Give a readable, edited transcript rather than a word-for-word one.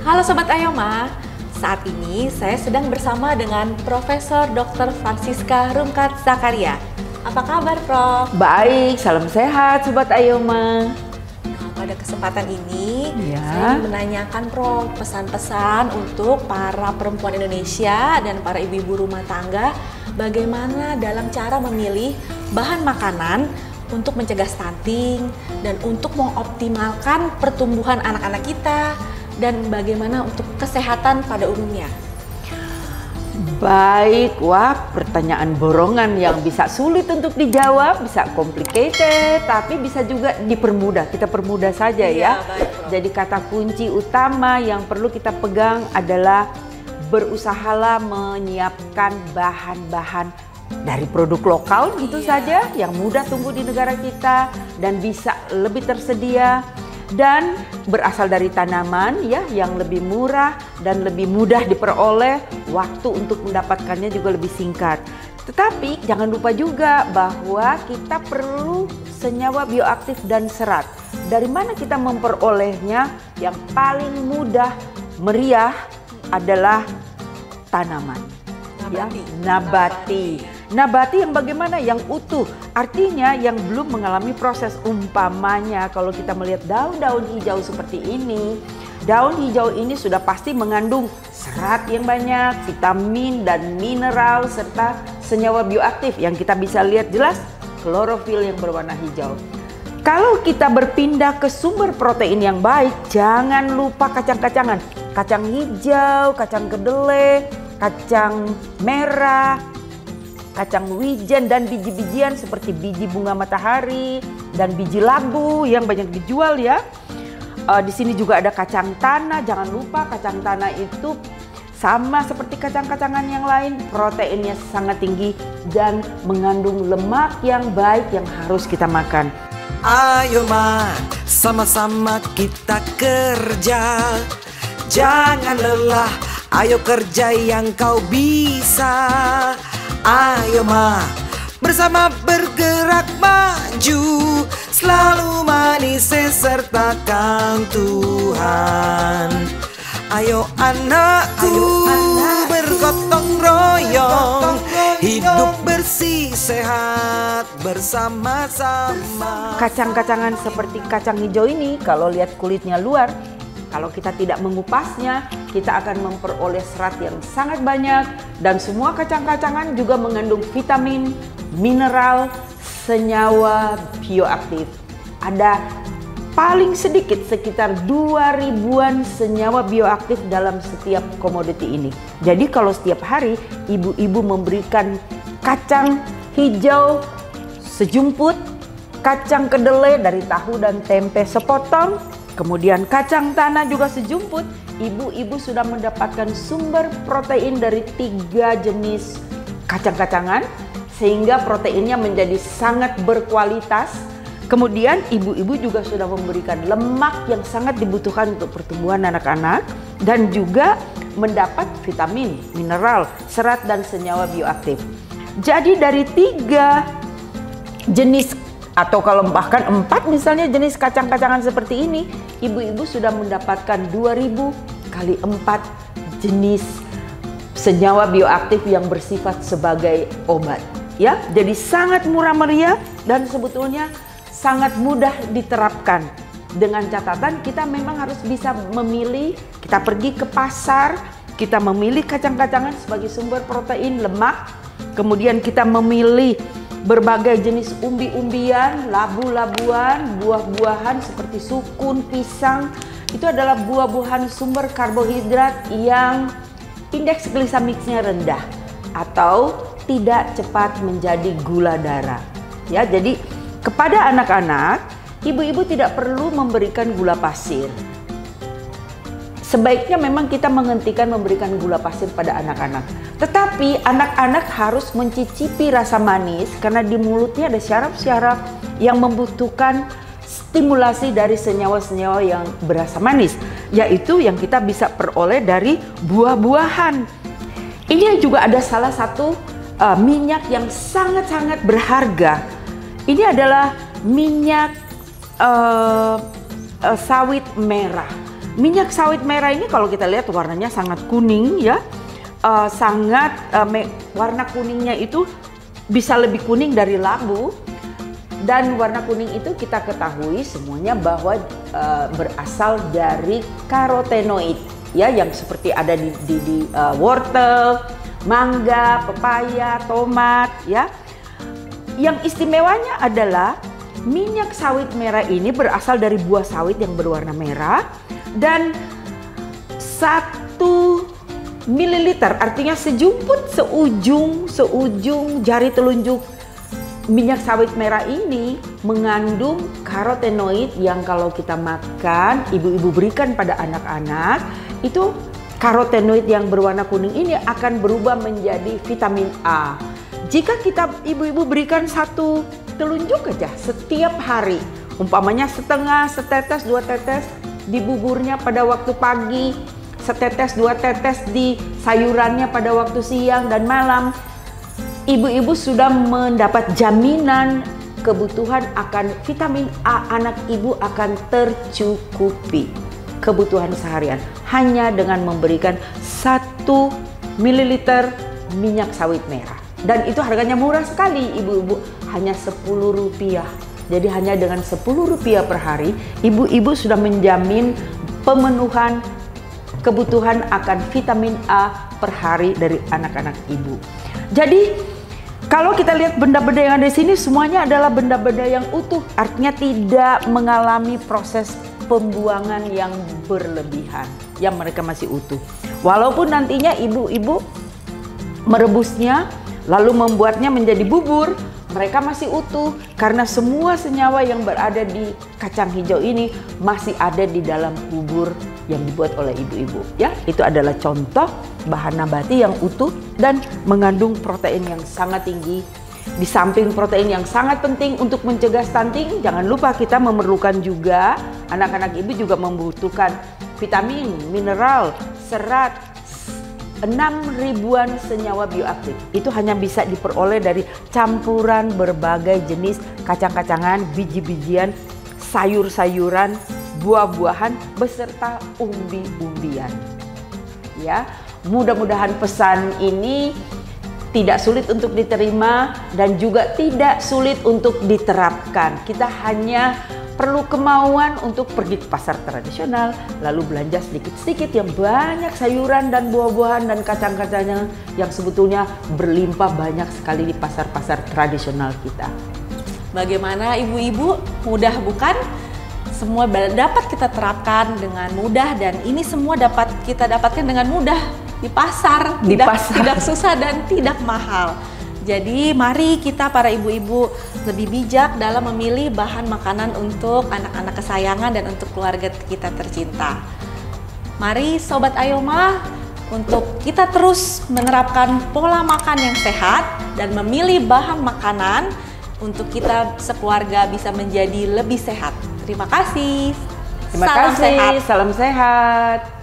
Halo Sobat Ayoma, saat ini saya sedang bersama dengan Profesor Dr. Francisca Rumkat Zakaria. Apa kabar, Prof? Baik, salam sehat Sobat Ayoma. Nah, pada kesempatan ini Ya. saya ingin menanyakan, Prof, pesan-pesan untuk para perempuan Indonesia dan para ibu-ibu rumah tangga bagaimana dalam cara memilih bahan makanan untuk mencegah stunting dan untuk mengoptimalkan pertumbuhan anak-anak kita dan bagaimana untuk kesehatan pada umumnya. Baik, wah pertanyaan borongan yang bisa sulit untuk dijawab, bisa complicated, tapi bisa juga dipermudah. Kita permudah saja ya. Baik, Prof. Jadi kata kunci utama yang perlu kita pegang adalah berusahalah menyiapkan bahan-bahan dari produk lokal gitu saja yang mudah tumbuh di negara kita dan bisa lebih tersedia dan berasal dari tanaman ya yang lebih murah dan lebih mudah diperoleh, waktu untuk mendapatkannya juga lebih singkat. Tetapi jangan lupa juga bahwa kita perlu senyawa bioaktif dan serat. Dari mana kita memperolehnya? Yang paling mudah meriah adalah tanaman. Nabati. Nabati. Nabati yang bagaimana? Yang utuh. Artinya yang belum mengalami proses. Umpamanya kalau kita melihat daun-daun hijau seperti ini, daun hijau ini sudah pasti mengandung serat yang banyak, vitamin dan mineral serta senyawa bioaktif yang kita bisa lihat jelas klorofil yang berwarna hijau. Kalau kita berpindah ke sumber protein yang baik, jangan lupa kacang-kacangan. Kacang hijau, kacang kedelai, kacang merah, kacang wijen dan biji-bijian seperti biji bunga matahari dan biji labu yang banyak dijual ya. Di sini juga ada kacang tanah. Jangan lupa kacang tanah itu sama seperti kacang-kacangan yang lain, proteinnya sangat tinggi dan mengandung lemak yang baik yang harus kita makan. Ayo Ma, sama-sama kita kerja. Jangan lelah, ayo kerja yang kau bisa. Ayo Ma, bersama bergerak maju, selalu manis sertakan Tuhan. Ayo anakku, bergotong royong, hidup bersih sehat bersama-sama. Kacang-kacangan seperti kacang hijau ini kalau lihat kulitnya luar, kalau kita tidak mengupasnya, kita akan memperoleh serat yang sangat banyak dan semua kacang-kacangan juga mengandung vitamin, mineral, senyawa bioaktif. Ada paling sedikit sekitar 2000-an senyawa bioaktif dalam setiap komoditi ini. Jadi kalau setiap hari ibu-ibu memberikan kacang hijau sejumput, kacang kedelai dari tahu dan tempe sepotong, kemudian kacang tanah juga sejumput, ibu-ibu sudah mendapatkan sumber protein dari 3 jenis kacang-kacangan sehingga proteinnya menjadi sangat berkualitas. Kemudian ibu-ibu juga sudah memberikan lemak yang sangat dibutuhkan untuk pertumbuhan anak-anak dan juga mendapat vitamin, mineral, serat dan senyawa bioaktif. Jadi dari 3 jenis atau kalau bahkan 4 misalnya jenis kacang-kacangan seperti ini, ibu-ibu sudah mendapatkan 2000 kali 4 jenis senyawa bioaktif yang bersifat sebagai obat. Ya, jadi sangat murah meriah dan sebetulnya sangat mudah diterapkan. Dengan catatan kita memang harus bisa memilih, kita pergi ke pasar, kita memilih kacang-kacangan sebagai sumber protein, lemak, kemudian kita memilih berbagai jenis umbi-umbian, labu-labuan, buah-buahan seperti sukun, pisang. Itu adalah buah-buahan sumber karbohidrat yang indeks glisemiknya rendah atau tidak cepat menjadi gula darah. Ya, jadi kepada anak-anak, ibu-ibu tidak perlu memberikan gula pasir. Sebaiknya memang kita menghentikan memberikan gula pasir pada anak-anak. Tetapi anak-anak harus mencicipi rasa manis karena di mulutnya ada syaraf-syaraf yang membutuhkan stimulasi dari senyawa-senyawa yang berasa manis, yaitu yang kita bisa peroleh dari buah-buahan. Ini juga ada salah satu minyak yang sangat-sangat berharga. Ini adalah minyak sawit merah. Minyak sawit merah ini kalau kita lihat warnanya sangat kuning ya, warna kuningnya itu bisa lebih kuning dari labu. Dan warna kuning itu kita ketahui semuanya bahwa berasal dari karotenoid ya, yang seperti ada di wortel, mangga, pepaya, tomat ya. Yang istimewanya adalah minyak sawit merah ini berasal dari buah sawit yang berwarna merah, dan 1 mililiter artinya sejumput seujung jari telunjuk minyak sawit merah ini mengandung karotenoid yang kalau kita makan, ibu-ibu berikan pada anak-anak, itu karotenoid yang berwarna kuning ini akan berubah menjadi vitamin A. Jika kita ibu-ibu berikan 1 telunjuk aja setiap hari, umpamanya setengah, setetes, 2 tetes di buburnya pada waktu pagi, setetes 2 tetes di sayurannya pada waktu siang dan malam, ibu-ibu sudah mendapat jaminan kebutuhan akan vitamin A anak ibu akan tercukupi kebutuhan seharian hanya dengan memberikan 1 mililiter minyak sawit merah. Dan itu harganya murah sekali ibu-ibu, hanya Rp10. Jadi hanya dengan Rp10 per hari, ibu-ibu sudah menjamin pemenuhan kebutuhan akan vitamin A per hari dari anak-anak ibu. Jadi kalau kita lihat benda-benda yang ada di sini semuanya adalah benda-benda yang utuh, artinya tidak mengalami proses pembuangan yang berlebihan, yang mereka masih utuh. Walaupun nantinya ibu-ibu merebusnya lalu membuatnya menjadi bubur, mereka masih utuh karena semua senyawa yang berada di kacang hijau ini masih ada di dalam bubur yang dibuat oleh ibu-ibu. Ya, itu adalah contoh bahan nabati yang utuh dan mengandung protein yang sangat tinggi. Di samping protein yang sangat penting untuk mencegah stunting, jangan lupa kita memerlukan juga, anak-anak ibu juga membutuhkan vitamin, mineral, serat, 6.000-an senyawa bioaktif. Itu hanya bisa diperoleh dari campuran berbagai jenis kacang-kacangan, biji-bijian, sayur-sayuran, buah-buahan beserta umbi-umbian. Ya, mudah-mudahan pesan ini tidak sulit untuk diterima dan juga tidak sulit untuk diterapkan. Kita hanya perlu kemauan untuk pergi ke pasar tradisional, lalu belanja sedikit-sedikit yang banyak sayuran dan buah-buahan dan kacang-kacangnya yang sebetulnya berlimpah banyak sekali di pasar-pasar tradisional kita. Bagaimana ibu-ibu, mudah bukan? Semua dapat kita terapkan dengan mudah dan ini semua dapat kita dapatkan dengan mudah di pasar, tidak susah dan tidak mahal. Jadi mari kita para ibu-ibu lebih bijak dalam memilih bahan makanan untuk anak-anak kesayangan dan untuk keluarga kita tercinta. Mari Sobat Ayoma, untuk kita terus menerapkan pola makan yang sehat dan memilih bahan makanan untuk kita sekeluarga bisa menjadi lebih sehat. Terima kasih. Salam sehat.